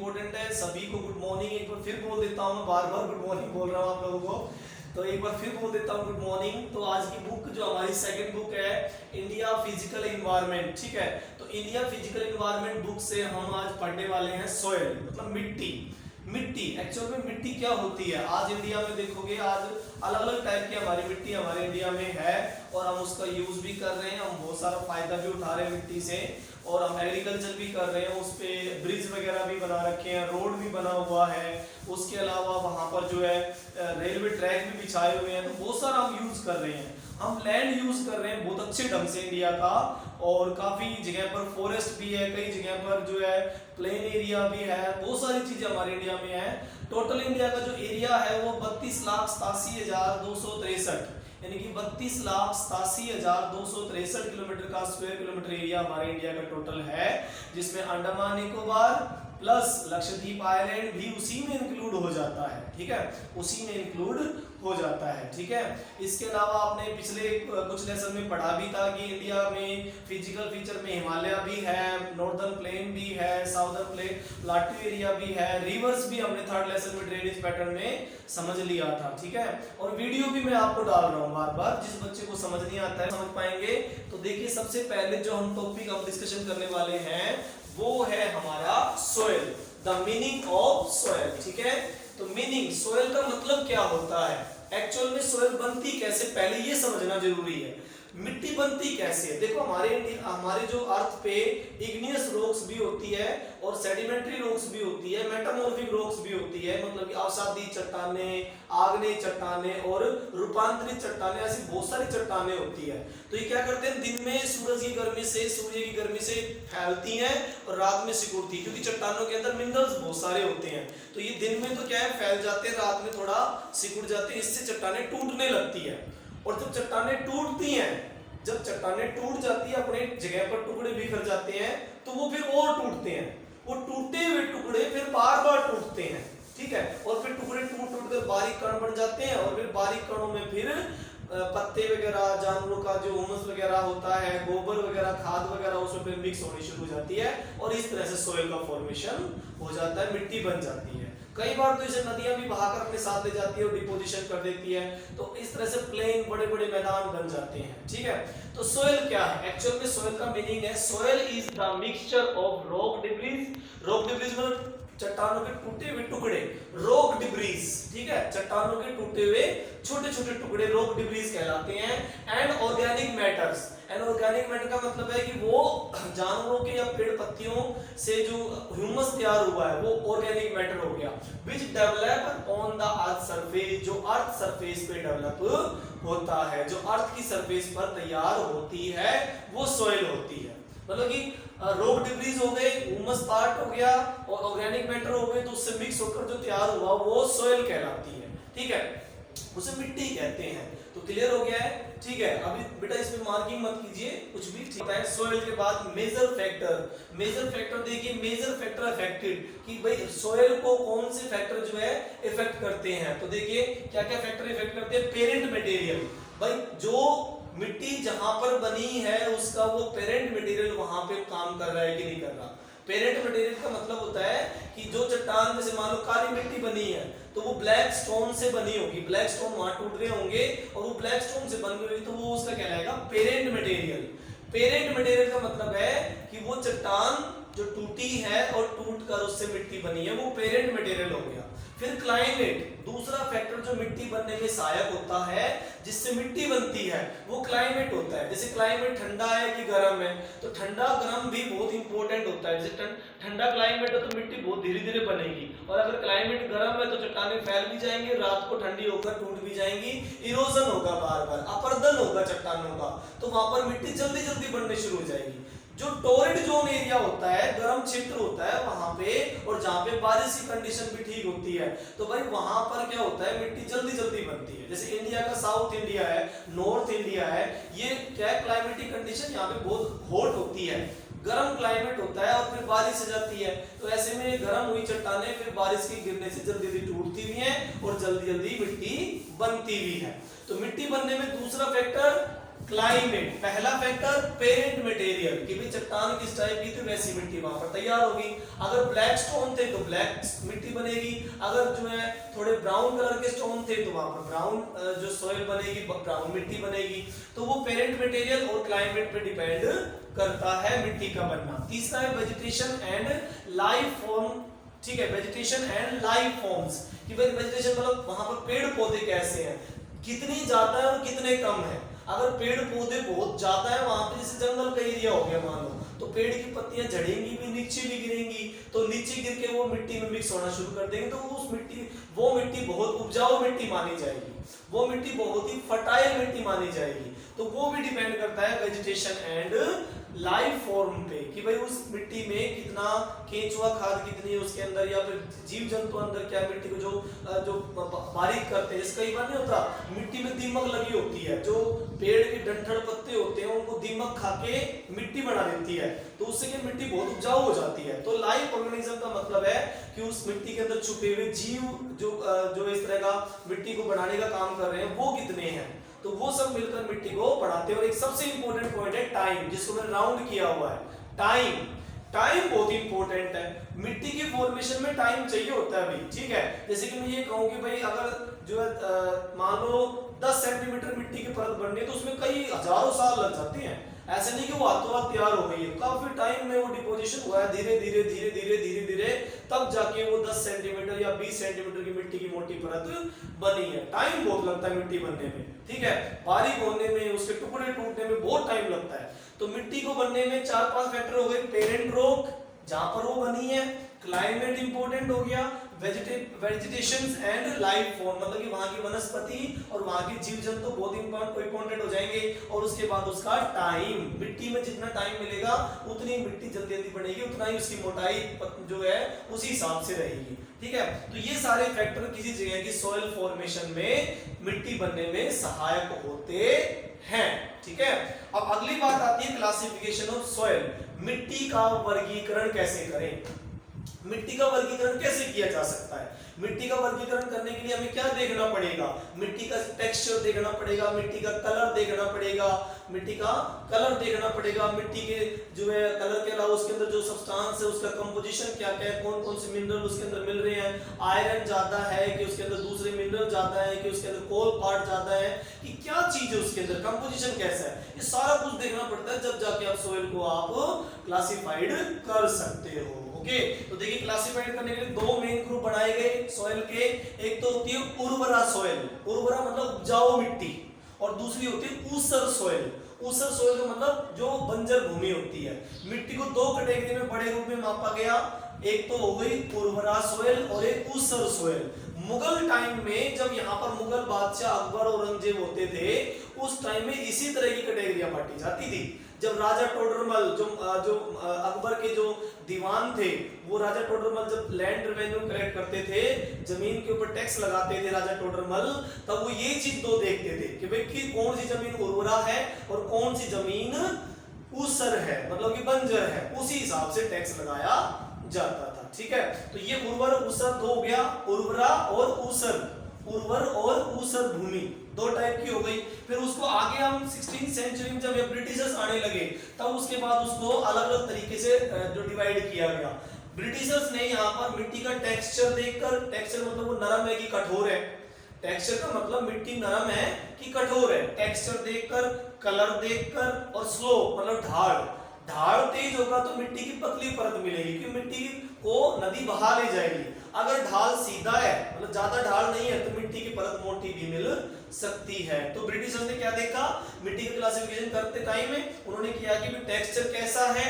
Important है। सभी को गुड मॉर्निंग। एक बार फिर बोल देता हूँ, मैं बार बार गुड मॉर्निंग बोल रहा हूँ आप लोगों को, तो एक बार फिर बोल देता हूँ गुड मॉर्निंग। तो आज की बुक जो हमारी सेकंड बुक है इंडिया फिजिकल एनवायरनमेंट, ठीक है। तो इंडिया फिजिकल एनवायरनमेंट बुक से हम आज पढ़ने वाले हैं सॉइल, मतलब मिट्टी। मिट्टी एक्चुअल में मिट्टी क्या होती है, आज इंडिया में देखोगे आज अलग अलग टाइप की हमारी मिट्टी हमारे इंडिया में है और हम उसका यूज भी कर रहे हैं, हम बहुत सारा फायदा भी उठा रहे हैं मिट्टी से, और हम एग्रीकल्चर भी कर रहे हैं, उस पे ब्रिज वगैरह भी बना रखे हैं, रोड भी बना हुआ है, उसके अलावा वहां पर जो है रेलवे ट्रैक भी बिछाए हुए हैं, तो बहुत सारा हम यूज कर रहे हैं। हम लैंड यूज कर रहे हैं बहुत अच्छे ढंग से इंडिया का, और काफी जगह पर फॉरेस्ट भी है, कई जगह पर जो है प्लेन एरिया भी है, बहुत सारी चीजें हमारे इंडिया में है। टोटल इंडिया का जो एरिया है वो 32,87,263 यानी कि 32,87,263 किलोमीटर का स्क्वायर किलोमीटर एरिया हमारे इंडिया का टोटल है, जिसमें अंडमान निकोबार प्लस लक्षद्वीप आइलैंड भी उसी में इंक्लूड हो जाता है, ठीक है, उसी में इंक्लूड हो जाता है, ठीक है। इसके अलावा आपने पिछले कुछ लेसन में पढ़ा भी था कि इंडिया में फिजिकल फीचर में हिमालय भी है, नॉर्दर्न प्लेन भी है, साउदर्न प्लेन प्लाटू एरिया भी है, रिवर्स भी हमने थर्ड लेसन में ड्रेनेज पैटर्न में समझ लिया था, ठीक है। और वीडियो भी मैं आपको डाल रहा हूँ बार बार, जिस बच्चे को समझ नहीं आता है समझ पाएंगे। तो देखिए सबसे पहले जो हम टॉपिक हम डिस्कशन करने वाले हैं वो है हमारा soil, the meaning of soil, ठीक है। तो मीनिंग, सोइल का मतलब क्या होता है, एक्चुअल में सोइल बनती कैसे, पहले ये समझना जरूरी है। मिट्टी बनती कैसे है, देखो हमारे जो अर्थ पे इग्नियस रॉक्स भी होती है और सेडिमेंट्री रॉक्स भी होती है, मेटामॉर्फिक रॉक्स भी होती है, मतलब कि अवसादी चट्टानें, आग्नेय चट्टानें और रूपांतरित चट्टानें, ऐसी बहुत सारी चट्टानें होती है। तो ये क्या करते हैं, दिन में सूर्य की गर्मी से फैलती हैं और रात में सिकुड़ती है, क्योंकि चट्टानों के अंदर मिनरल्स बहुत सारे होते हैं। तो ये दिन में तो क्या है फैल जाते हैं, रात में थोड़ा सिकुड़ जाते हैं, इससे चट्टानें टूटने लगती है। और जब चट्टानें टूटती हैं, जब चट्टानें टूट जाती है, अपने जगह पर टुकड़े बिखर जाते हैं, तो वो फिर और टूटते हैं, वो टूटे हुए टुकड़े फिर बार बार टूटते हैं, ठीक है। और फिर टुकड़े टूट कर बारीक कण बन जाते हैं, और फिर बारीक कणों में फिर पत्ते वगैरह, जानवरों का जो ह्यूमस वगैरह होता है, गोबर वगैरह, खाद वगैरह उसमें फिर मिक्स होनी शुरू हो जाती है, और इस तरह से सोइल का फॉर्मेशन हो जाता है, मिट्टी बन जाती है। कई बार तो इसे नदियां भी बहाकर अपने साथ ले जाती है और डिपोजिशन कर देती है, तो इस तरह से प्लेन बड़े बड़े मैदान बन जाते हैं, ठीक है। तो सोइल क्या है, एक्चुअल में सोइल का मीनिंग है soil is the mixture of rock debris, rock debris मतलब चट्टानों के टूटे हुए टुकड़े, रॉक डिब्रीज, ठीक है, चट्टानों के टूटे हुए छोटे छोटे टुकड़े रॉक डिब्रीज कहलाते हैं, and organic matters. And organic matter का मतलब है कि वो जानवरों के या पेड़ पत्तियों से जो ह्यूमस तैयार हुआ है वो ऑर्गेनिक मैटर हो गया, which develop on the earth surface, जो अर्थ सरफेस पे डेवलप होता है, जो अर्थ की सरफेस पर तैयार होती है वो सोइल होती है। मतलब कि रॉक डिब्रीज हो गए, ह्यूमस पार्ट हो गया और ऑर्गेनिक मैटर हो गए, तो उससे मिक्स होकर जो तैयार हुआ वो सोइल कहलाती है, ठीक है, उसे मिट्टी कहते हैं। तो क्लियर हो गया है, ठीक है। अभी बेटा इसमें मार्किंग मत कीजिए कुछ भी, ठीक है। सोइल के बाद मेजर फैक्टर देखिए, मेजर फैक्टर अफेक्टेड कि भाई सोइल को कौन से फैक्टर जो है इफेक्ट करते हैं। तो देखिए क्या क्या फैक्टर इफेक्ट करते हैं, पेरेंट मटेरियल, भाई जो मिट्टी जहां पर बनी है उसका वो पेरेंट मटेरियल वहां पे काम कर रहा है कि नहीं कर रहा। पेरेंट मटेरियल का मतलब होता है कि जो चट्टान, जैसे मान लो काली मिट्टी बनी है तो वो ब्लैक स्टोन से बनी होगी, ब्लैक स्टोन वहां टूट रहे होंगे और वो ब्लैक स्टोन से बन गई, तो वो उसका कहलाएगा पेरेंट मटेरियल। पेरेंट मटेरियल का मतलब है कि वो चट्टान जो टूटी है और टूट कर उससे मिट्टी बनी है वो पेरेंट मटेरियल हो गया। फिर क्लाइमेट, दूसरा फैक्टर जो मिट्टी बनने में सहायक होता है जिससे मिट्टी बनती है वो क्लाइमेट होता है। जैसे क्लाइमेट ठंडा है कि गर्म है, तो ठंडा गर्म भी बहुत इंपॉर्टेंट होता है। जैसे ठंडा क्लाइमेट है तो मिट्टी बहुत धीरे धीरे बनेगी, और अगर क्लाइमेट गर्म है तो चट्टानें फैल भी जाएंगी, रात को ठंडी होकर टूट भी जाएंगी, इरोजन होगा, बार बार अपर्दन होगा चट्टानों का, तो वहां पर मिट्टी जल्दी जल्दी बनने शुरू हो जाएगी। जो टोरिड जोन एरिया होता है, गर्म क्षेत्र होता है वहां पे, और जहां पे बारिश की कंडीशन भी ठीक होती है, तो भाई वहां पर क्या होता है मिट्टी जल्दी जल्दी बनती है। जैसे इंडिया का साउथ इंडिया है, नॉर्थ इंडिया है, ये क्या क्लाइमेटिक कंडीशन यहाँ पे बहुत हॉट होती है, गर्म क्लाइमेट होता है और फिर बारिश हो जाती है, तो ऐसे में गर्म हुई चट्टानें फिर बारिश के गिरने से जल्दी जल्दी टूटती भी हैं और जल्दी जल्दी मिट्टी बनती भी है। तो मिट्टी बनने में दूसरा फैक्टर क्लाइमेट, पहला फैक्टर पेरेंट मटेरियल कि भाई चट्टान किस टाइप की थी वैसी मिट्टी वहां पर तैयार होगी। अगर ब्लैक स्टोन थे तो ब्लैक मिट्टी बनेगी, अगर जो है थोड़े ब्राउन कलर के स्टोन थे तो वहां पर ब्राउन जो सॉइल बनेगी, ब्राउन मिट्टी बनेगी। तो वो पेरेंट मटेरियल और क्लाइमेट पे डिपेंड करता है मिट्टी का बनना। तीसरा है वेजिटेशन एंड लाइफ फॉर्म, ठीक है, वेजिटेशन एंड लाइफ फॉर्म्स कि भाई वेजिटेशन मतलब वहां पर पेड़ पौधे कैसे हैं, कितनी ज्यादा है और कितने कम है। अगर पेड़ पौधे बहुत ज्यादा है वहां पे, जैसे जंगल का एरिया हो गया मान लो, तो पेड़ की पत्तियां झड़ेंगी भी, नीचे भी गिरेंगी, तो नीचे गिर के वो मिट्टी में मिक्स होना शुरू कर देंगे, तो वो मिट्टी बहुत उपजाऊ मिट्टी मानी जाएगी, वो मिट्टी बहुत ही फर्टाइल मिट्टी मानी जाएगी। तो वो भी डिपेंड करता है वेजिटेशन एंड लाइफ फॉर्म पे कि भाई उस मिट्टी में कितना केंचुआ खाद कितनी है उसके अंदर, या फिर जीव जंतु अंदर क्या मिट्टी को जो बारीक करते हैं। जैसे कई बार नहीं होता मिट्टी में दीमक लगी होती है, जो पेड़ के डंठल पत्ते होते हैं उनको दीमक खा के मिट्टी बना देती है, तो उससे क्या मिट्टी बहुत उपजाऊ हो जाती है। तो लाइफ ऑर्गेनिज्म का मतलब है कि उस मिट्टी के अंदर छुपे हुए जीव जो इस तरह का मिट्टी को बनाने का काम कर रहे हैं वो कितने हैं, तो वो सब मिलकर मिट्टी को बढ़ाते हैं। और एक सबसे इंपॉर्टेंट पॉइंट है टाइम, जिसको मैंने राउंड किया हुआ है, टाइम। टाइम बहुत इंपॉर्टेंट है, मिट्टी की फॉर्मेशन में टाइम चाहिए होता है भाई, ठीक है। जैसे कि मैं ये कहूं कि भाई अगर जो है मान लो 10 सेंटीमीटर मिट्टी की परत बननी है तो उसमें कई हजारों साल लग जाते हैं। ऐसे नहीं कि वो हाथों हाथ तैयार हो गई है, काफी टाइम में वो डिपोजिशन हुआ है, धीरे धीरे धीरे धीरे धीरे धीरे तब जाके वो 10 सेंटीमीटर या 20 सेंटीमीटर की मिट्टी की मोटी परत बनी है। टाइम बहुत लगता है मिट्टी बनने में, ठीक है, बारीक होने में, उसके टुकड़े टूटने में बहुत टाइम लगता है। तो मिट्टी को बनने में 4-5 फैक्टर हो गए, पेरेंट रॉक जहां पर वो बनी है, क्लाइमेट इंपॉर्टेंट हो गया, वेजिटेशंस एंड लाइफ फॉर्म मतलब कि वहां की वनस्पति और वहां के जीव जंतु बहुत इंपॉर्टेंट हो जाएंगे। और उसके बाद उसका टाइम, मिट्टी में जितना टाइम मिलेगा उतनी मिट्टी जल्दी जल्दी बनेगी, उतना ही उसकी मोटाई जो है उसी हिसाब से रहेगी, ठीक है। तो ये सारे फैक्टर किसी जगह की सॉइल फॉर्मेशन में मिट्टी बनने में सहायक होते हैं, ठीक है। अब अगली बात आती है क्लासिफिकेशन ऑफ सॉइल, मिट्टी का वर्गीकरण कैसे करें, मिट्टी का वर्गीकरण कैसे किया जा सकता है। मिट्टी का वर्गीकरण करने के लिए हमें क्या देखना पड़ेगा, मिट्टी का टेक्सचर देखना पड़ेगा, मिट्टी का कलर देखना पड़ेगा, मिट्टी का कलर देखना पड़ेगा, मिट्टी के जो है कलर के अलावा उसके अंदर जो सब्सटेंस है उसका कंपोजिशन क्या क्या है, कौन कौन से मिनरल उसके अंदर मिल रहे हैं, आयरन ज्यादा है कि उसके अंदर दूसरे मिनरल ज्यादा है कि उसके अंदर कोल पार्ट ज्यादा है, कि क्या चीज है उसके अंदर, कंपोजिशन कैसा है, ये सारा कुछ देखना पड़ता है जब जाके आप सोइल को आप क्लासिफाइड कर सकते हो। ओके, तो देखिए क्लासिफाइड करने के लिए दो मेन ग्रुप बनाए गए सॉइल के, एक तो होती है उर्वरा सॉइल, उर्वरा मतलब उपजाऊ मिट्टी, और दूसरी होती है ऊसर सॉइल, ऊसर सॉइल का मतलब जो बंजर भूमि होती है। मिट्टी को दो कैटेगरी में बड़े रूप में मापा गया, एक तो हो गई उर्वरा सॉइल और एक ऊसर सॉइल। मुगल टाइम में जब यहाँ पर मुगल बादशाह अकबर और औरंगजेब होते थे उस टाइम में इसी तरह की कैटेगरियां बांटी जाती थी। जब राजा टोडरमल जो अकबर के जो दीवान थे, वो राजा टोडरमल जब लैंड रेवेन्यू कलेक्ट करते थे, जमीन के ऊपर टैक्स लगाते थे राजा टोडरमल, तब वो ये चीज दो देखते थे कि भाई कि कौन सी जमीन उर्वरा है और कौन सी जमीन ऊसर है मतलब कि बंजर है, उसी हिसाब से टैक्स लगाया जाता था, ठीक है। तो ये उर्वर ऊसर दो हो गया, उर्वरा और ऊसर, उर्वर और ऊसर भूमि दो टाइप की हो गई। फिर उसको आगे हम 16वीं सेंचुरी में जब ब्रिटिशर्स आने लगे तब उसके बाद उसको अलग अलग तरीके से जो डिवाइड किया गया। ब्रिटिशर्स ने यहाँ पर मिट्टी का टेक्सचर देखकर, टेक्सचर मतलब वो नरम है कि कठोर है, टेक्सचर का मतलब मिट्टी नरम है कि कठोर है, टेक्सचर देखकर, कलर देखकर, और स्लोप मतलब ढाल, ढाल तेज होगा तो मिट्टी की पतली परत मिलेगी क्योंकि मिट्टी को नदी बहा ले जाएगी। अगर ढाल सीधा है मतलब ज्यादा ढाल नहीं है तो मिट्टी की परत मोटी भी मिल सकती है। तो ब्रिटिशर्स ने क्या देखा, मिट्टी का क्लासिफिकेशन करते टाइम में उन्होंने किया कि टेक्सचर कैसा है,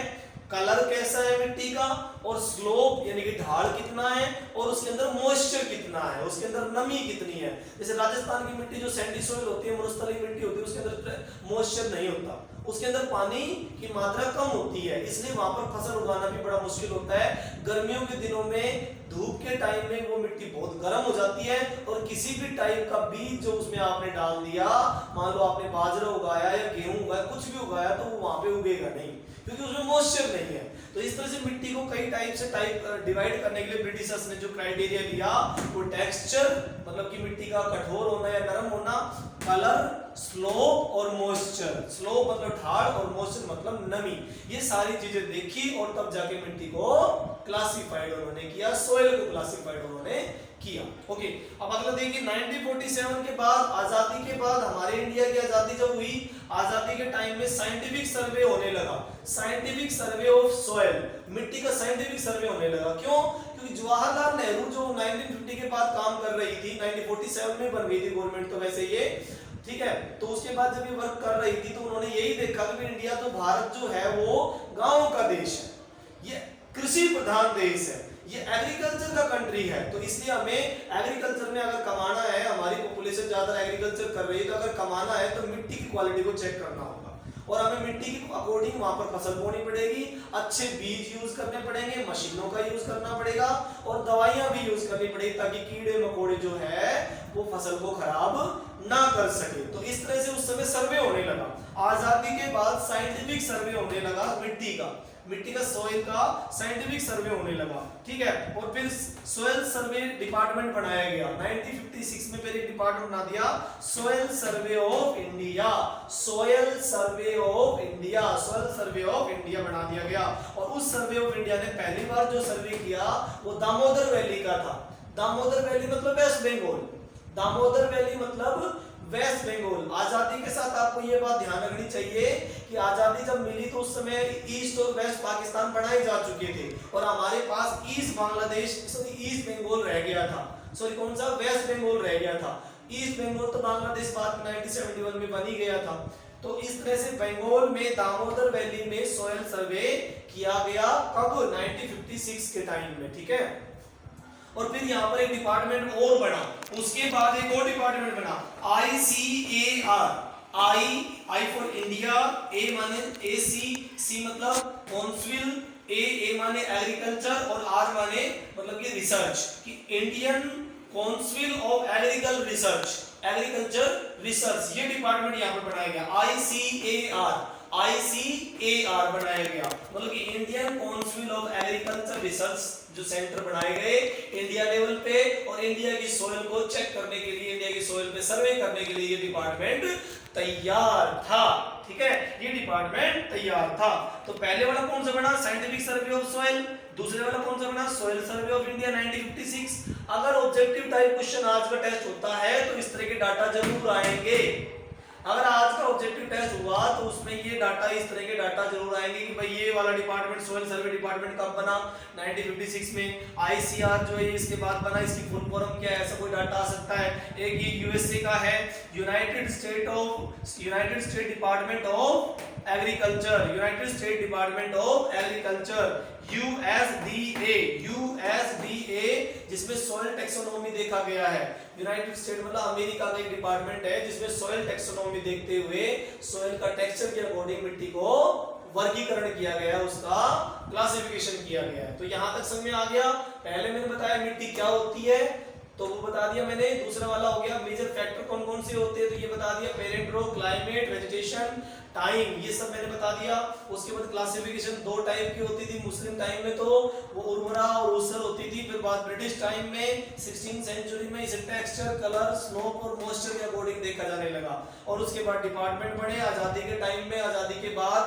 कलर कैसा है मिट्टी का, और स्लोप यानी कि ढाल कितना है, और उसके अंदर मॉइस्चर कितना है, उसके अंदर नमी कितनी है। जैसे राजस्थान की मिट्टी जो सैंडी सॉइल होती है, मरुस्थलीय मिट्टी होती है, उसके अंदर मॉइस्चर नहीं होता, उसके अंदर पानी की मात्रा कम होती है, इसलिए वहां पर फसल उगाना भी बड़ा मुश्किल होता है। गर्मियों के दिनों में धूप के टाइम में वो मिट्टी बहुत गर्म हो जाती है और किसी भी टाइप का बीज जो उसमें आपने डाल दिया, मान लो आपने बाजरा उगाया या गेहूं उगाया, कुछ भी उगाया, तो वो वहां पे उगेगा नहीं क्योंकि उसमें मॉइस्चर नहीं है। तो इस तरह से मिट्टी को कई टाइप से डिवाइड करने के लिए ब्रिटिशर्स ने जो क्राइटेरिया लिया वो टेक्सचर मतलब कि मिट्टी का कठोर होना या नरम होना, कलर, स्लोप और मॉइस्चर। स्लोप मतलब ठाड़ और मॉइस्चर मतलब नमी। ये सारी चीजें देखी और तब जाके मिट्टी को क्लासिफाइड उन्होंने किया, सोइल को क्लासिफाइड उन्होंने किया। ओके, अब अगला देखिए 1947 के बाद, आजादी के बाद, हमारे इंडिया की आजादी जब हुई, आजादी के टाइम में साइंटिफिक सर्वे होने लगा। साइंटिफिक सर्वे ऑफ सॉइल, मिट्टी का साइंटिफिक सर्वे होने लगा। क्यों? क्योंकि जवाहरलाल नेहरू जो 1950 के बाद काम कर रही थी, 1947 में बन गई थी गवर्नमेंट तो वैसे ये, ठीक है, तो उसके बाद जब ये वर्क कर रही थी तो उन्होंने यही देखा कि इंडिया तो भारत जो है वो गांवों का देश है, ये कृषि प्रधान देश है, ये एग्रीकल्चर का कंट्री है, तो इसलिए हमें एग्रीकल्चर में अगर कमाना है, हमारी पॉपुलेशन ज्यादा एग्रीकल्चर कर रही है, तो अगर कमाना है तो मिट्टी की क्वालिटी को चेक करना होगा और हमें मिट्टी के अकॉर्डिंग वहां पर फसल बोनी पड़ेगी, अच्छे बीज यूज करने पड़ेंगे, मशीनों का यूज करना पड़ेगा और दवाइयां भी यूज करनी पड़ेगी ताकि कीड़े मकोड़े जो है वो फसल को खराब ना कर सके। तो इस तरह से उस समय सर्वे होने लगा। आजादी के बाद साइंटिफिक सर्वे होने लगा मिट्टी का सॉइल का साइंटिफिक सर्वे होने लगा, ठीक है, और फिर सॉइल सर्वे डिपार्टमेंट बनाया गया। 1956 में फिर एक डिपार्टमेंट बना दिया, soil survey of India. Soil survey of India बना दिया गया। और उस सर्वे ऑफ इंडिया ने पहली बार जो सर्वे किया वो दामोदर वैली का था। दामोदर वैली मतलब वेस्ट बंगाल, दामोदर वैली मतलब वेस्ट बंगाल। आजादी के साथ आपको ये बात ध्यान रखनी चाहिए कि आजादी जब मिली तो उस समय ईस्ट और वेस्ट पाकिस्तान बनाए जा चुके थे और हमारे पास ईस्ट बंगाल रह गया था। सॉरी कौन सा? वेस्ट बंगाल रह गया था। ईस्ट बंगाल तो बांग्लादेश बाद में 1971 में बन ही गया था। तो इस तरह से बंगाल में दामोदर वैली में सॉइल सर्वे किया गया। कब? 1956 के टाइम में, ठीक है। और फिर यहाँ पर एक डिपार्टमेंट और बना, उसके बाद एक और डिपार्टमेंट बना, ICAR। आई फॉर इंडिया, ए माने AC, सी मतलब कॉन्सिल, ए माने एग्रीकल्चर और आर माने मतलब कि रिसर्च, कि Indian council of agriculture research, ये डिपार्टमेंट यहाँ पर बनाया गया। ICAR बनाया गया, मतलब कि Indian council of agriculture research, जो सेंटर बनाए गए इंडिया लेवल पे और इंडिया की सोइल को चेक करने के लिए, इंडिया की सोइल पे सर्वे करने के लिए ये डिपार्टमेंट तैयार था, ठीक है, ये डिपार्टमेंट तैयार था। तो पहले वाला कौन सा बना? Scientific survey of soil. दूसरे वाला कौन सा बना? Soil survey of India 1956। अगर ऑब्जेक्टिव टाइप क्वेश्चन आज का टेस्ट होता है तो इस तरह के डाटा जरूर आएंगे। अगर आज का ऑब्जेक्टिव टेस्ट हुआ तो उसमें ये डाटा, इस तरह के डाटा जरूर आएंगे कि भाई ये वाला डिपार्टमेंट सॉइल सर्वे डिपार्टमेंट कब बना? 1956 में। ICAR जो है इसके बाद बना, इसकी फुल फॉर्म क्या है, ऐसा कोई डाटा आ सकता है। एक ये USA का है, United state department of agriculture, USDA, जिसमें सॉइल टेक्सोनॉमी देखा गया है। यूनाइटेड स्टेट मतलब अमेरिका का एक डिपार्टमेंट है जिसमें सॉइल टेक्सोनॉमी देखते हुए सॉइल का टेक्सचर के अकॉर्डिंग मिट्टी को वर्गीकरण किया गया है, उसका क्लासिफिकेशन किया गया है। तो यहां तक समझ में आ गया। पहले मैंने बताया मिट्टी क्या होती है तो वो बता दिया मैंने। दूसरा वाला हो गया मेजर फैक्टर कौन कौन से होते हैं, तो ये बता दिया, पेरेंट रो, क्लाइमेट, वेजिटेशन, टाइम, ये सब मैंने बता दिया। उसके बाद क्लासिफिकेशन दो टाइप की होती थी। मुस्लिम टाइम में तो वो उर्वरा और ऊसर होती थी, फिर बाद ब्रिटिश टाइम में 16th सेंचुरी में इसे टेक्सचर, कलर, स्लोप और मॉइस्चर के अकॉर्डिंग देखा जाने लगा। और उसके बाद डिपार्टमेंट बने आजादी के टाइम में। आजादी के बाद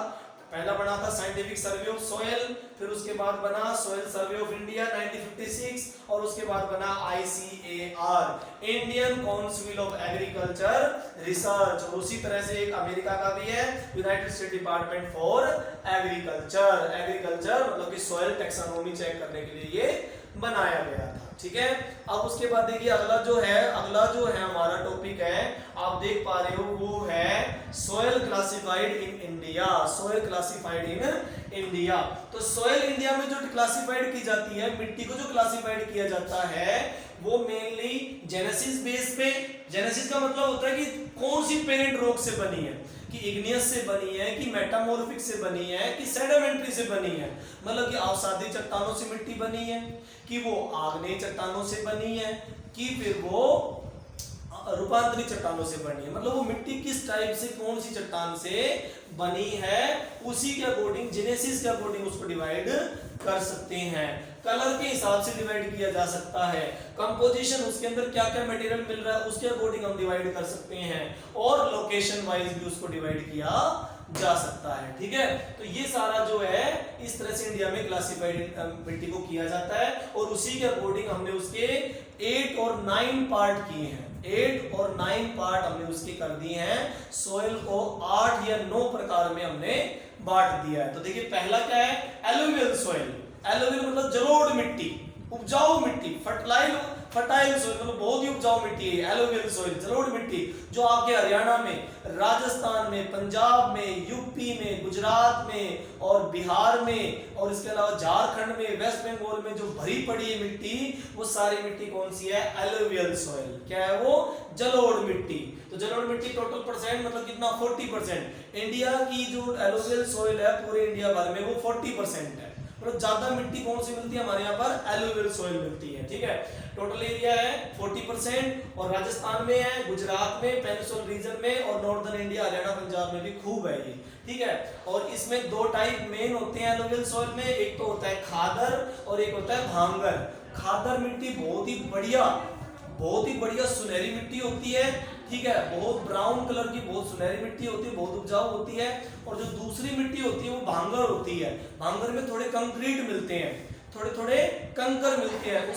पहला बना था साइंटिफिक सर्वे ऑफ सॉइल, फिर उसके बाद बना सॉइल सर्वे ऑफ इंडिया 1956 और उसके बाद बना ICAR, Indian council of agriculture research. और उसी तरह से एक अमेरिका का भी है, United state department for agriculture मतलब कि सॉइल टेक्सोनॉमी चेक करने के लिए ये बनाया गया था, ठीक है। अब उसके बाद देखिए अगला जो है हमारा टॉपिक है, आप देख पा रहे हो वो है सॉइल क्लासिफाइड इन इंडिया। तो सॉइल इंडिया में जो क्लासिफाइड की जाती है, मिट्टी को जो क्लासिफाइड किया जाता है वो मेनली जेनेसिस बेस पे। जेनेसिस का मतलब होता है कि कौन सी पेरेंट रॉक से बनी है, कि इग्नियस से बनी है, कि मेटामॉर्फिक से बनी है, कि सेडिमेंट्री से बनी है, मतलब कि अवसादी चट्टानों से मिट्टी बनी है, कि वो आग्नेय चट्टानों से बनी है, कि फिर वो रूपांतरित चट्टानों से बनी है, मतलब वो मिट्टी किस टाइप से कौन सी चट्टान से बनी है उसी के अकॉर्डिंग, जेनेसिस के अकॉर्डिंग उसको डिवाइड कर सकते हैं। कलर के हिसाब से डिवाइड किया जा सकता है, कंपोजिशन उसके अंदर क्या क्या मटेरियल मिल रहा है उसके अकॉर्डिंग हम डिवाइड कर सकते हैं, और लोकेशन वाइज भी उसको डिवाइड किया जा सकता है। ठीक है, तो ये सारा जो है इस तरह से इंडिया में क्लासिफाइड मिट्टी को किया जाता है, और उसी के अकॉर्डिंग हमने उसके 8 और 9 पार्ट किए हैं। 8 और 9 पार्ट हमने उसके कर दिए हैं। सोइल को 8 या 9 प्रकार में हमने बांट दिया है। तो देखिए पहला क्या है, एलुवियल सोइल। एलुवियल मतलब जलोढ़ मिट्टी, उपजाऊ मिट्टी, फर्टाइल सोइल मतलब बहुत ही उपजाऊ मिट्टी है एलुवियल सोइल, जलोढ़ मिट्टी, जो आपके हरियाणा में, राजस्थान में, पंजाब में, यूपी में, गुजरात में और बिहार में, और इसके अलावा झारखंड में, वेस्ट बंगाल में जो भरी पड़ी है मिट्टी, वो सारी मिट्टी कौन सी है, एलुवियल सोइल। क्या है वो, जलोढ़ मिट्टी। तो जलोढ़ मिट्टी टोटल परसेंट मतलब कितना, 40%। इंडिया की जो एलुवियल सोइल है पूरे इंडिया भर में वो 40% है, मतलब ज्यादा मिट्टी कौन सी मिलती है हमारे यहाँ पर, एलुवियल सोइल मिलती है। ठीक है, टोटल एरिया है 40%, और राजस्थान में है, गुजरात में, पेनिनसुलर रीजन में, और नॉर्दर्न इंडिया हरियाणा पंजाब में भी खूब है ये। ठीक है, और इसमें 2 टाइप मेन होते हैं एलुवियल सोइल में, एक तो होता है खादर और एक होता है भांगर। खादर मिट्टी बहुत ही बढ़िया सुनहरी मिट्टी होती है। ठीक है, बहुत ब्राउन कलर की बहुत सुनहरी मिट्टी होती है, बहुत उपजाऊ होती है। और जो दूसरी मिट्टी होती है वो भांगर होती है। भांगर में थोड़े कंक्रीट मिलते हैं, थोड़े कंकर मिलते हैं,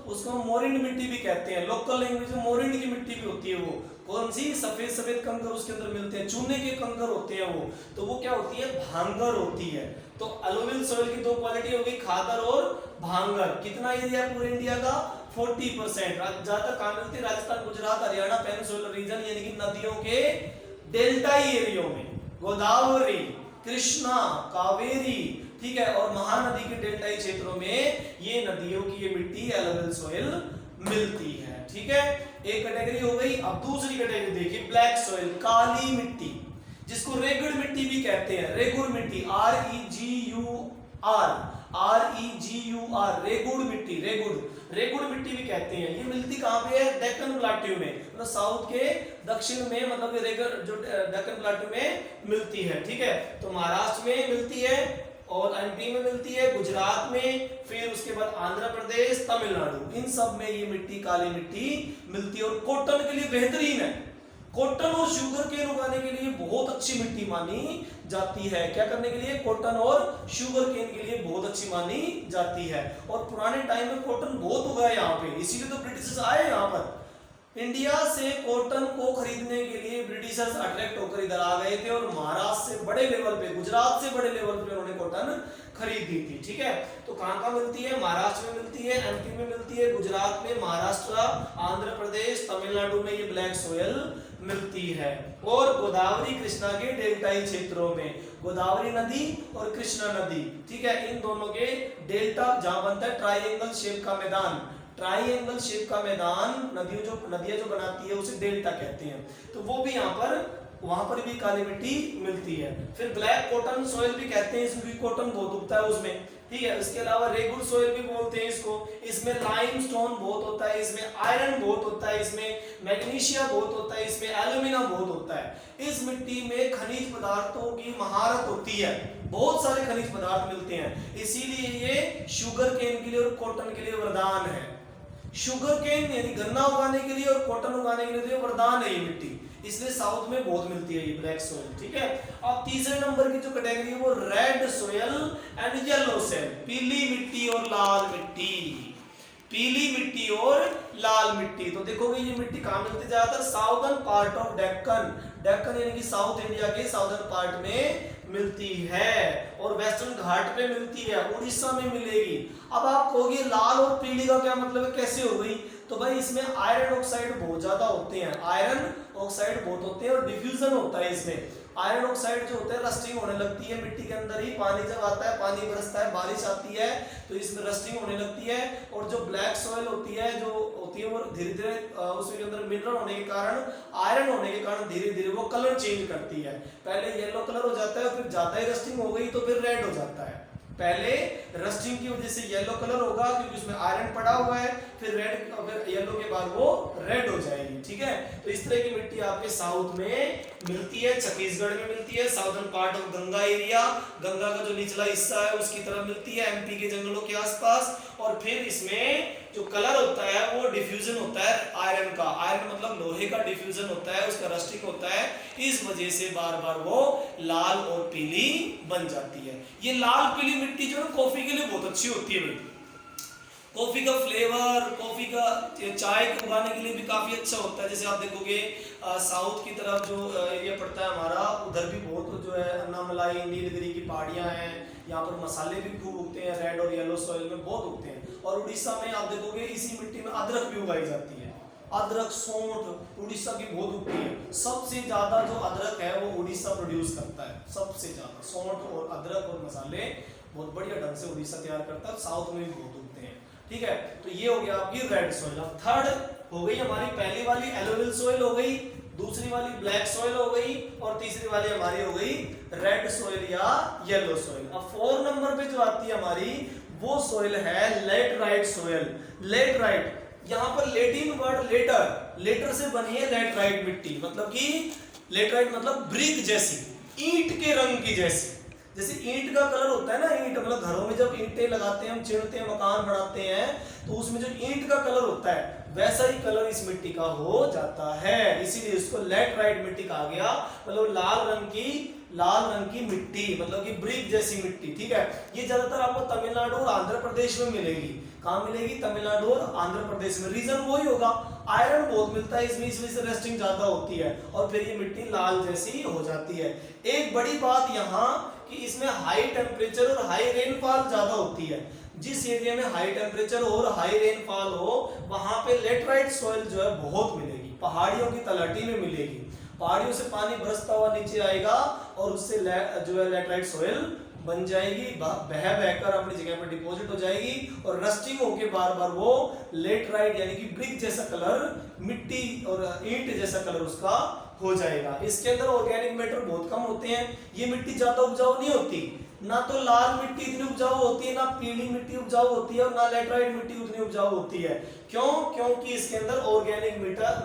उसको मोरिंड मिट्टी भी कहते हैं। लोकल लैंग्वेज में मोरिंड की मिट्टी भी होती है, वो कौन सी, सफेद कंकर उसके अंदर मिलते हैं, चूने के कंकर होते हैं वो, तो वो क्या होती है, भांगर होती है। तो एलुवियल सोइल की 2 क्वालिटी होगी, खादर और भांगर। कितना एरिया पूरे इंडिया का, 40%। ज्यादातर कहां मिलती है, राजस्थान, गुजरात, हरियाणा, पेनिनसुलर रीजन यानी कि नदियों के डेल्टाई एरियो में, गोदावरी, कृष्णा, कावेरी, ठीक है, और महानदी के डेल्टाई क्षेत्रों में ये नदियों की ये मिट्टी एलुवियल सोइल मिलती है। ठीक है, एक कैटेगरी हो गई। अब दूसरी कैटेगरी देखिए, ब्लैक सोइल, काली मिट्टी, जिसको रेगुड़ मिट्टी भी कहते हैं। रेगुड़ मिट्टी, REGUR, रेगुड़ मिट्टी, रेगुड़ मिट्टी भी कहते हैं। ये मिलती कहां पे है, डेक्कन प्लाट्यू में, मतलब साउथ के दक्षिण में, मतलब ये जो डेक्कन प्लाट्यू में मिलती है। ठीक है, तो महाराष्ट्र में मिलती है, और एमपी में मिलती है, गुजरात में, फिर उसके बाद आंध्र प्रदेश, तमिलनाडु, इन सब में ये मिट्टी, काली मिट्टी मिलती है। और कॉटन के लिए बेहतरीन है, कॉटन और शुगर केन उगाने के लिए बहुत अच्छी मिट्टी मानी जाती है। क्या करने के लिए, कॉटन और शुगर केन के लिए बहुत अच्छी मानी जाती है। और पुराने टाइम में कॉटन बहुत उगा है यहाँ पे, इसीलिए तो ब्रिटिशर्स आए यहाँ पर। इंडिया से कॉटन को खरीदने के लिए ब्रिटिशर्स अट्रैक्ट होकर इधर आ गए थे, और महाराष्ट्र से बड़े लेवल पे, गुजरात से बड़े लेवल पे उन्होंने कॉटन खरीदी थी। ठीक है, तो कहां मिलती है, महाराष्ट्र में मिलती है, एमपी में मिलती है, गुजरात में, महाराष्ट्र, आंध्र प्रदेश, तमिलनाडु में ये ब्लैक सोयल मिलती है। और गोदावरी, कृष्णा के डेल्टाई क्षेत्रों में, गोदावरी नदी और कृष्णा नदी, ठीक है, इन दोनों के डेल्टा जहां बनता है ट्राइंगल शेप का मैदान, ट्राइंगल शेप का मैदान, नदियां जो बनाती है उसे डेल्टा कहते हैं। तो वो भी यहाँ पर, वहां पर भी काली मिट्टी मिलती है। फिर ब्लैक कॉटन सोइल भी कहते हैं, इसमें कॉटन बहुत उगता है उसमें। ठीक है, इसके अलावा रेगुड़ सोइल भी बोलते हैं इसको। इसमें लाइमस्टोन बहुत होता है, इसमें आयरन बहुत होता है, इसमें मैग्नीशिया बहुत होता है, इसमें एल्यूमिना बहुत होता है। इस मिट्टी में खनिज पदार्थों की महारत होती है, बहुत सारे खनिज पदार्थ मिलते हैं, इसीलिए ये शुगर केन के लिए और कॉटन के लिए वरदान है। शुगर केन यानी गन्ना उगाने के लिए और कॉटन उगाने के लिए वरदान है ये मिट्टी, इसलिए साउथ में बहुत मिलती है ये ब्लैक सोइल। ठीक है, अब तीसरे नंबर की जो कैटेगरी है वो red soil and yellow soil, पीली मिट्टी और लाल मिट्टी, पीली मिट्टी और लाल मिट्टी। तो देखोगे ये मिट्टी कहां मिलती है, ज्यादातर southern part of Deccan, Deccan यानी कि साउथ इंडिया के साउदर्न पार्ट में मिलती है, और वेस्टर्न घाट पे मिलती है, उड़ीसा में मिलेगी। अब आप कहोगे लाल और पीली का क्या मतलब है, कैसे हो गई, तो भाई इसमें आयरन ऑक्साइड बहुत ज्यादा होते हैं, आयरन ऑक्साइड बहुत होते हैं, और डिफ्यूजन होता है इसमें। आयरन ऑक्साइड जो होता है रस्टिंग होने लगती है मिट्टी के अंदर ही, पानी जब आता है, पानी बरसता है, बारिश आती है, तो इसमें रस्टिंग होने लगती है। और जो ब्लैक सॉइल होती है, वो धीरे धीरे उसके अंदर मिनरल होने के कारण, आयरन होने के कारण धीरे धीरे वो कलर चेंज करती है। पहले येलो कलर हो जाता है, फिर ज्यादा ही रस्टिंग हो गई तो फिर रेड हो जाता है। पहले रस्टिंग की वजह से येलो कलर होगा क्योंकि उसमें आयरन पड़ा हुआ है, फिर रेड, फिर येलो के बाद वो रेड हो जाएगी। ठीक है। तो इस तरह की मिट्टी आपके साउथ में मिलती है, छत्तीसगढ़ में मिलती है, southern part of Ganga area, Ganga का जो निचला हिस्सा है उसकी तरफ मिलती है, एमपी के जंगलों के आसपास। और फिर इसमें जो कलर होता है वो डिफ्यूजन होता है आयरन का, आयरन मतलब लोहे का डिफ्यूजन होता है, उसका रस्टिंग होता है, इस वजह से बार बार वो लाल और पीली बन जाती है। ये लाल पीली मिट्टी जो है कॉफी के लिए बहुत अच्छी होती है भाई, कॉफी का फ्लेवर, कॉफी का चाय को उगाने के लिए भी काफी अच्छा होता है। जैसे आप देखोगे साउथ की तरफ जो एरिया पड़ता है हमारा, उधर भी बहुत जो है अन्नामलाई, नीलगिरी की पहाड़ियां हैं, यहाँ पर मसाले भी खूब उगते हैं, रेड और येलो सॉइल में बहुत उगते हैं। और उड़ीसा में आप देखोगे इसी मिट्टी में अदरक भी उगाई जाती है, अदरक, सौंठ उड़ीसा की बहुत उगती है। सबसे ज्यादा जो अदरक है वो उड़ीसा प्रोड्यूस करता है, सबसे ज्यादा सौंठ और अदरक और मसाले बहुत बढ़िया ढंग से उड़ीसा तैयार करता है, साउथ में भी बहुत उगते हैं, ठीक है। तो ये हो गया आपकी रेड सॉइल। अब थर्ड हो गई हमारी, पहली वाली एलुवियल सॉइल हो गई, दूसरी वाली ब्लैक सॉइल हो गई, और तीसरी वाली हमारी हो गई रेड सॉइल या येलो सॉइल। अब 4 नंबर पे जो आती है हमारी वो सॉइल है लेटराइट सॉइल। लेटराइट, यहाँ पर लेटिन वर्ड लेटर, लेटर से बनी है लेटराइट मिट्टी, मतलब कि लेटराइट मतलब ब्रिक जैसी, ईंट के रंग की जैसी। जैसे ईंट का कलर होता है ना, ईंट मतलब घरों में जब ईंटें लगाते हैं, हम चिरते हैं, मकान बनाते हैं, तो उसमें जो ईंट का कलर होता है वैसा ही कलर इस मिट्टी का हो जाता है, इसीलिए इसको लेटराइट मिट्टी कहा गया। मतलब लाल रंग की मिट्टी, मतलब कि ब्रिक जैसी मिट्टी, ठीक है। ये ज्यादातर आपको तमिलनाडु और आंध्र प्रदेश में मिलेगी। कहाँ मिलेगी? तमिलनाडु और आंध्र प्रदेश में। रीजन वही होगा, आयरन बहुत मिलता है इसमें, इसलिए से रेस्टिंग ज्यादा होती है और फिर ये मिट्टी लाल जैसी हो जाती है। एक बड़ी बात यहाँ कि इसमें हाई टेम्परेचर और हाई रेनफॉल ज्यादा होती है। जिस एरिया में हाई टेम्परेचर और हाई रेनफॉल हो वहां पे लेटराइट सॉइल जो है बहुत मिलेगी, पहाड़ियों की तलहटी में मिलेगी। पहाड़ियों से पानी बरसता हुआ नीचे आएगा और उससे जो है लेटराइट सॉइल बन जाएगी, बह बहकर अपनी जगह पर डिपॉजिट हो जाएगी और रस्टिंग होके बार बार वो लेटराइट यानी कि ब्रिक जैसा कलर, मिट्टी और ईंट जैसा कलर उसका हो जाएगा। इसके अंदर ऑर्गेनिक मैटर बहुत कम होते हैं। ये मिट्टी ज्यादा उपजाऊ नहीं होती, ना तो लाल मिट्टी इतनी उपजाऊ होती है, ना पीली मिट्टी उपजाऊ होती है, और ना लेटराइट मिट्टी उतनी उपजाऊ होती है। क्यों? क्योंकि इसके अंदर ऑर्गेनिक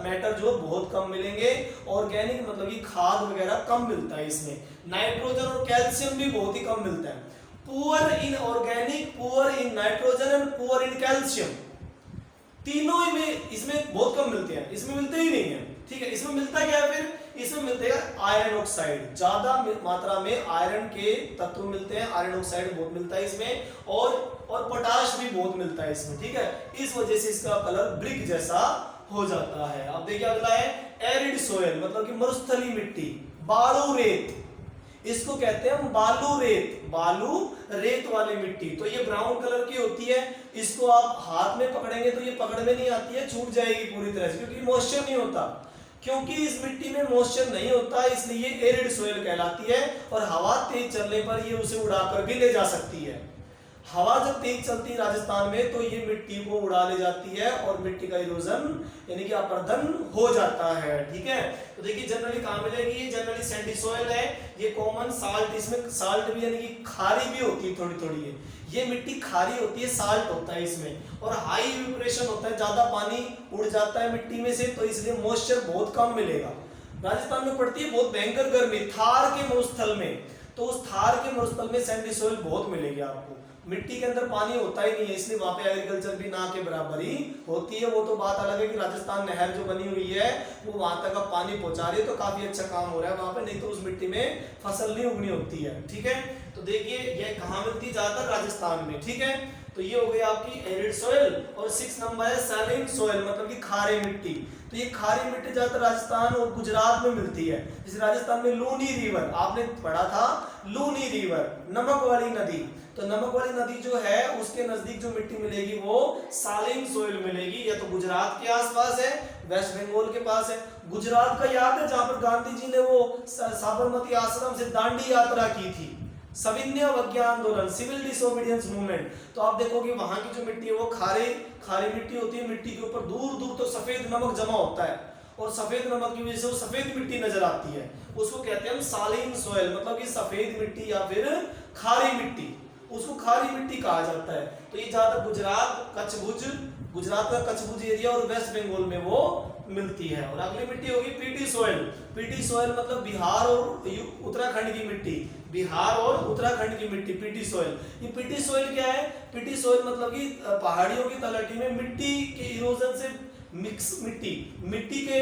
मैटर जो बहुत कम मिलेंगे। ऑर्गेनिक मतलब कि खाद वगैरह कम मिलता है इसमें, नाइट्रोजन और कैल्शियम भी बहुत ही कम मिलता है। Poor in organic, poor in nitrogen and poor in calcium, तीनों ही में इसमें बहुत कम मिलते हैं, इसमें मिलते ही नहीं है, ठीक है। इसमें मिलता क्या है? फिर इसमें मिलते हैं आयरन ऑक्साइड, ज्यादा मात्रा में आयरन के तत्व मिलते हैं, आयरन ऑक्साइड बहुत मिलता है इसमें, और पोटाश भी बहुत मिलता है इसमें, ठीक है। इस वजह से इसका कलर ब्रिक जैसा हो जाता है। अब देखिए अगला है एरिड सोयल, मतलब कि मरुस्थली मिट्टी, बालू रेत, इसको कहते हैं हम बालू रेत, बालू रेत वाली मिट्टी। तो ये ब्राउन कलर की होती है, इसको आप हाथ में पकड़ेंगे तो ये पकड़ में नहीं आती है, छूट जाएगी पूरी तरह से, क्योंकि मॉइस्चर नहीं होता। क्योंकि इस मिट्टी में मॉइस्चर नहीं होता इसलिए ये एरिड सोयल कहलाती है, और हवा तेज चलने पर ये उसे उड़ाकर भी ले जा सकती है। हवा जब तेज चलती है राजस्थान में तो ये मिट्टी को उड़ा ले जाती है और मिट्टी का इरोजन यानी कि अपरदन हो जाता है, ठीक है। तो देखिए जनरली कहाँ मिलेगी? ये जनरली सैंडी सॉइल है, ये कॉमन साल्ट, इसमें साल्ट भी यानी कि खारी भी होती है थोड़ी थोड़ी, ये मिट्टी खारी होती है, साल्ट होता है इसमें, और हाई इवेपोरेशन होता है, ज्यादा पानी उड़ जाता है मिट्टी में से, तो इसलिए मॉइस्चर बहुत कम मिलेगा। राजस्थान में पड़ती है बहुत भयंकर गर्मी थार के मरुस्थल में, तो उस थार के मरुस्थल में सैंडी सॉइल बहुत मिलेगी आपको। मिट्टी के अंदर पानी होता ही नहीं है, इसलिए वहां पे एग्रीकल्चर भी ना के बराबर ही होती है। वो तो बात अलग है कि राजस्थान नहर जो बनी हुई है वो वहां तक अब पानी पहुंचा रही है, तो काफी अच्छा काम हो रहा है वहां पे, नहीं तो उस मिट्टी में फसल नहीं उगनी होती है, ठीक है। तो देखिए ये कहाँ मिलती है? ज्यादातर राजस्थान में, ठीक है। तो ये हो गई आपकी एरिड सॉइल। और 6 नंबर है सैलिन सॉइल, मतलब कि खारे मिट्टी। तो ये खारी मिट्टी ज्यादातर राजस्थान और गुजरात में मिलती है। जैसे राजस्थान में लूनी रिवर, आपने पढ़ा था लूनी रिवर, नमक वाली नदी, तो नमक वाली नदी जो है उसके नजदीक जो मिट्टी मिलेगी वो सालिन सॉइल मिलेगी। या तो गुजरात के आसपास है, वेस्ट बंगाल के पास है। गुजरात का याद है जहां पर गांधी जी ने वो साबरमती आश्रम से दांडी यात्रा की थी, सविनय अवज्ञा आंदोलन, सिविल डिसोबीडियंस मूवमेंट। तो आप देखोगे वहां की जो मिट्टी है वो खारी मिट्टी होती है, मिट्टी के ऊपर दूर दूर तो सफेद नमक जमा होता है, और सफेद नमक की वजह से वो सफेद मिट्टी नजर आती है, उसको कहते हैं हम सालिन सॉइल, मतलब कि सफेद मिट्टी या फिर खारी मिट्टी, उसको खारी मिट्टी कहा जाता है। तो ये ज्यादा गुजरात का कच्छ-भुज एरिया और वेस्ट बंगाल में वो मिलती है। और अगली मिट्टी होगी पीटी सॉइल। पीटी सॉइल मतलब बिहार और उत्तराखंड की मिट्टी, बिहार और उत्तराखंड की मिट्टी पीटी सॉइल। ये पीटी सॉइल क्या है? पीटी सॉइल मतलब कि पहाड़ियों की तलहटी में मिट्टी के इरोजन से मिक्स मिट्टी के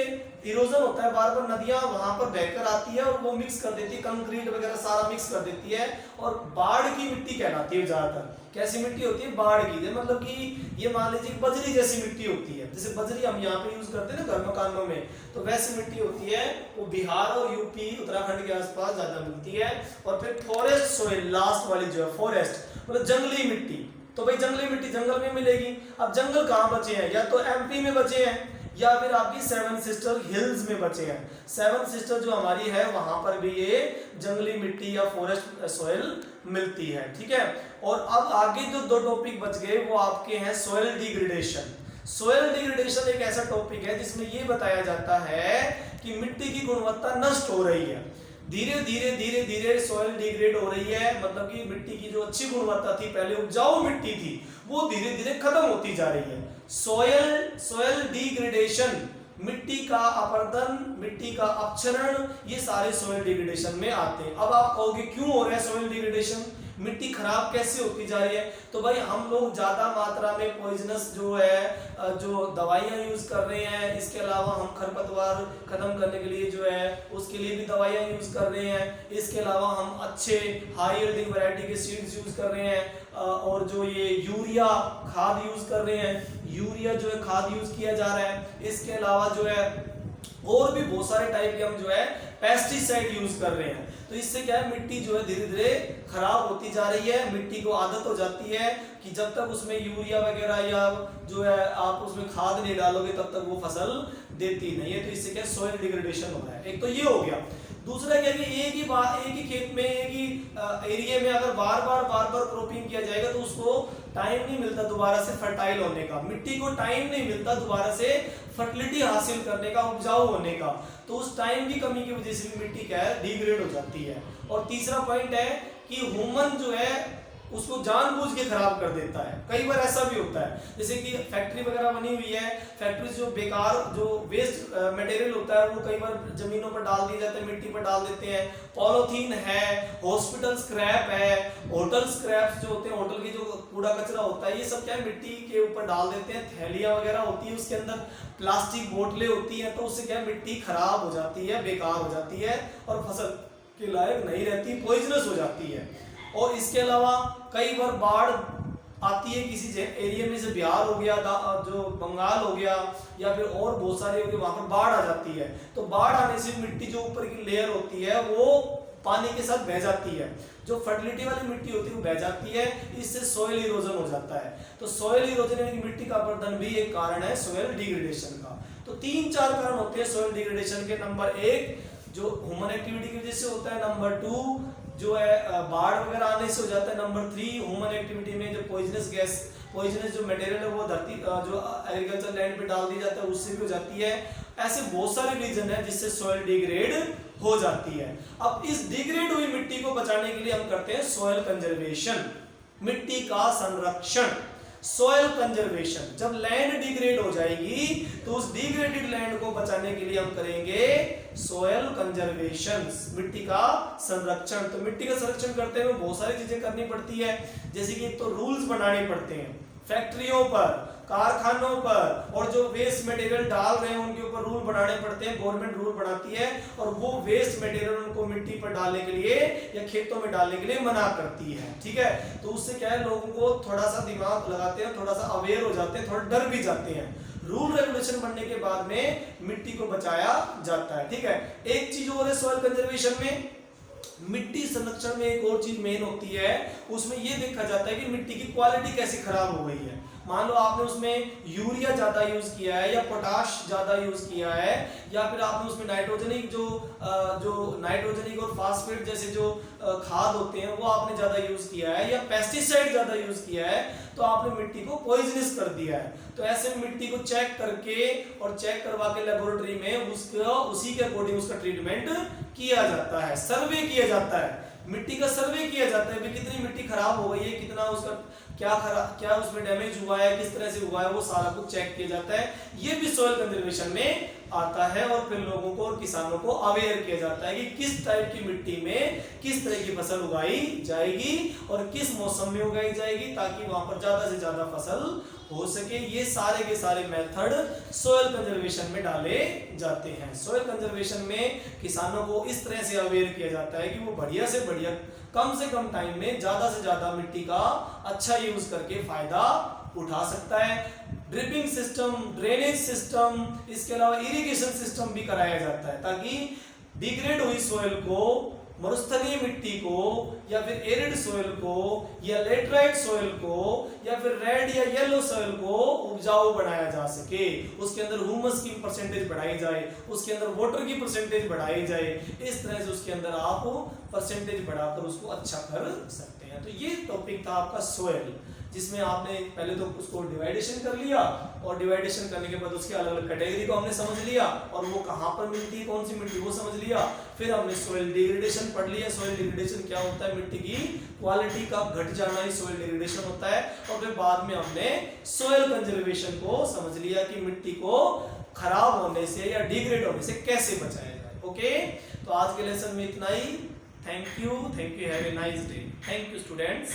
इरोजन होता है, बार बार नदियां वहां पर बहकर आती है और वो मिक्स कर देती है, कंक्रीट वगैरह सारा मिक्स कर देती है और बाढ़ की मिट्टी कहलाती है ज्यादातर। कैसी मिट्टी होती है? बाढ़ की। मतलब कि ये मान लीजिए बजरी जैसी मिट्टी होती है, जैसे बजरी हम यहाँ पे यूज करते हैं ना घर मकानों में, तो वैसी मिट्टी होती है, वो बिहार और यूपी उत्तराखंड के आसपास ज्यादा मिलती है। और फिर फॉरेस्ट सॉइल, लास्ट वाली जो है फॉरेस्ट मतलब जंगली मिट्टी। तो भाई जंगली मिट्टी जंगल में मिलेगी। अब जंगल कहाँ बचे हैं? या तो एमपी में बचे हैं या फिर आपकी सेवन सिस्टर हिल्स में बचे हैं। सेवन सिस्टर जो हमारी है वहां पर भी ये जंगली मिट्टी या फॉरेस्ट सॉइल मिलती है, ठीक है। और अब आगे जो दो टॉपिक बच गए वो आपके हैं सॉइल डिग्रेडेशन। सॉइल डिग्रेडेशन एक ऐसा टॉपिक है जिसमें ये बताया जाता है कि मिट्टी की गुणवत्ता नष्ट हो रही है, धीरे धीरे सॉइल डिग्रेड हो रही है। मतलब कि मिट्टी की जो अच्छी गुणवत्ता थी, पहले उपजाऊ मिट्टी थी, वो धीरे धीरे खत्म होती जा रही है। सॉइल डिग्रेडेशन, मिट्टी का अपरदन, मिट्टी का अपक्षरण, ये सारे सॉइल डिग्रेडेशन में आते हैं। अब आप कहोगे क्यों हो रहा है सॉइल डिग्रेडेशन, मिट्टी खराब कैसे होती जा रही है? तो भाई हम लोग ज्यादा मात्रा में पॉइजनस जो है जो दवाइयां यूज कर रहे हैं, इसके अलावा हम खरपतवार खत्म करने के लिए जो है उसके लिए भी दवाइयां यूज कर रहे हैं, इसके अलावा हम अच्छे हाई यील्डिंग वैरायटी के सीड्स यूज कर रहे हैं, और जो ये यूरिया खाद यूज कर रहे हैं, यूरिया जो है खाद यूज किया जा रहा है। इसके अलावा जो है और भी बहुत सारे टाइप के हम जो है पेस्टिसाइड यूज कर रहे हैं। तो इससे क्या है, मिट्टी जो है धीरे धीरे खराब होती जा रही है। मिट्टी को आदत हो जाती है कि जब तक उसमें यूरिया वगैरह या जो है आप उसमें खाद नहीं डालोगे तब तक वो फसल देती नहीं है। तो इससे क्या सॉइल डिग्रेडेशन हो रहा है। एक तो ये हो गया। दूसरा क्या है कि एक ही खेत में, एक ही एरिया में अगर बार बार क्रॉपिंग किया जाएगा तो उसको टाइम नहीं मिलता दोबारा से फर्टाइल होने का, मिट्टी को टाइम नहीं मिलता दोबारा से फर्टिलिटी हासिल करने का, उपजाऊ होने का। तो उस टाइम की कमी की वजह से भी मिट्टी क्या है, डिग्रेड हो जाती है। और तीसरा पॉइंट है कि ह्यूमन जो है उसको जानबूझ के खराब कर देता है। कई बार ऐसा भी होता है, जैसे कि फैक्ट्री वगैरह बनी हुई है, फैक्ट्री जो बेकार जो वेस्ट मटेरियल होता है वो कई बार जमीनों पर डाल दिए जाते हैं, मिट्टी पर डाल देते हैं। पॉलीथीन है, हॉस्पिटल स्क्रैप है, होटल स्क्रैप्स जो होते हैं, होटल की जो कूड़ा कचरा होता है, ये सब क्या है मिट्टी के ऊपर डाल देते हैं। थैलियां वगैरह होती है, उसके अंदर प्लास्टिक बोतलें होती हैं, तो उससे क्या मिट्टी खराब हो जाती है, बेकार हो जाती है और फसल के लायक नहीं रहती, पॉइजनस हो जाती है। और इसके अलावा कई बार बाढ़ आती है किसी एरिया में, से बिहार हो गया, जो बंगाल हो गया, या फिर और बहुत सारे हो गए, वहां पर बाढ़ आ जाती है। तो बाढ़ आने से मिट्टी जो ऊपर की लेयर होती है वो पानी के साथ बह जाती है, जो फर्टिलिटी वाली मिट्टी होती है वो बह जाती है, इससे सॉइल इरोजन हो जाता है। तो सॉइल इरोजन यानी मिट्टी का अपरदन भी एक कारण है सॉइल डिग्रेडेशन का। तो 3-4 कारण होते हैं सॉइल डिग्रेडेशन के। नंबर 1 जो ह्यूमन एक्टिविटी की वजह से होता है, नंबर 2 जो है बाढ़ वगैरह आने से हो जाता है, नंबर 3 ह्यूमन एक्टिविटी में जो पॉइजनस जो मटेरियल है वो धरती जो एग्रीकल्चर लैंड पे डाल दी जाता है उससे भी हो जाती है। ऐसे बहुत सारे रीजन है जिससे सॉइल डिग्रेड हो जाती है। अब इस डिग्रेड हुई मिट्टी को बचाने के लिए हम करते हैं सॉइल कंजर्वेशन, मिट्टी का संरक्षण। सॉइल कंजर्वेशन, जब लैंड डिग्रेड हो जाएगी तो उस डिग्रेडेड लैंड को बचाने के लिए हम करेंगे सॉइल कंजर्वेशन, मिट्टी का संरक्षण। तो मिट्टी का संरक्षण करते हुए बहुत सारी चीजें करनी पड़ती है, जैसे कि तो रूल्स बनाने पड़ते हैं फैक्ट्रियों पर, कारखानों पर, और जो वेस्ट मटेरियल डाल रहे हैं उनके ऊपर रूल बनाने पड़ते हैं, गवर्नमेंट रूल बनाती है और वो वेस्ट मटेरियल उनको मिट्टी पर डालने के लिए या खेतों में डालने के लिए मना करती है, ठीक है। तो उससे क्या है, लोगों को थोड़ा सा दिमाग लगाते हैं, थोड़ा सा अवेयर हो जाते हैं, थोड़ा डर भी जाते हैं। रूल रेगुलेशन बनने के बाद में मिट्टी को बचाया जाता है, ठीक है। एक चीज और है सॉइल कंजर्वेशन में, मिट्टी संरक्षण में एक और चीज मेन होती है, उसमें यह देखा जाता है कि मिट्टी की क्वालिटी कैसी खराब हो गई है। मान लो आपने उसमें यूरिया ज्यादा यूज किया है या पोटाश ज्यादा यूज किया है, या फिर आपने उसमें नाइट्रोजनिक जो नाइट्रोजनिक और फास्फेट जैसे जो खाद होते हैं वो आपने ज्यादा यूज किया है, या पेस्टिसाइड ज्यादा यूज किया है, तो आपने मिट्टी को पॉइजनस कर दिया है। तो ऐसे मिट्टी को चेक करके और चेक करवा के लेबोरेटरी में उसको उसी के अकॉर्डिंग उसका ट्रीटमेंट किया जाता है, सर्वे किया जाता है। मिट्टी का सर्वे किया जाता है, कितनी मिट्टी खराब हो गई है, कितना उसका क्या उसमें डैमेज हुआ है, किस तरह से हुआ है, वो सारा कुछ चेक किया जाता है। ये भी सॉइल कंजर्वेशन में आता है और फिर लोगों को और किसानों को अवेयर किया जाता है कि किस टाइप की मिट्टी में किस तरह की फसल उगाई जाएगी और किस मौसम में उगाई जाएगी, ताकि वहां पर ज्यादा से ज्यादा फसल हो सके। ये सारे के सारे मेथड सॉइल कंजर्वेशन में डाले जाते हैं। सॉइल कंजर्वेशन में किसानों को इस तरह से अवेयर किया जाता है कि वो बढ़िया से बढ़िया कम से कम टाइम में ज्यादा से ज्यादा मिट्टी का अच्छा यूज करके फायदा उठा सकता है। ड्रिपिंग सिस्टम, ड्रेनेज सिस्टम, इसके अलावा इरिगेशन सिस्टम भी कराया जाता है, ताकि डिग्रेड हुई सॉइल को, मरुस्थलीय मिट्टी को या फिर एरिड सॉइल को या लेटराइट सॉइल को या फिर रेड या येलो सॉइल को उपजाऊ बनाया जा सके, उसके अंदर ह्यूमस की परसेंटेज बढ़ाई जाए, उसके अंदर वाटर की परसेंटेज बढ़ाई जाए, इस तरह से उसके अंदर आप परसेंटेज बढ़ाकर उसको अच्छा कर सकते हैं। तो ये टॉपिक था आपका सॉइल, जिसमें आपने पहले तो उसको डिवाइडेशन कर लिया और डिवाइडेशन करने के बाद उसके अलग अलग कैटेगरी को हमने समझ लिया और वो कहाँ पर मिलती है, कौन सी मिट्टी, वो समझ लिया। फिर हमने सॉइल डिग्रेडेशन पढ़ लिया। सॉइल डिग्रेडेशन क्या होता है, मिट्टी की क्वालिटी का घट जाना ही सॉइल डिग्रेडेशन होता है। और फिर बाद में हमने सॉइल कंजर्वेशन को समझ लिया कि मिट्टी को खराब होने से या डिग्रेड होने से कैसे बचाया जाए। ओके, तो आज के लेसन में इतना ही। Thank you, have a nice day. Thank you students.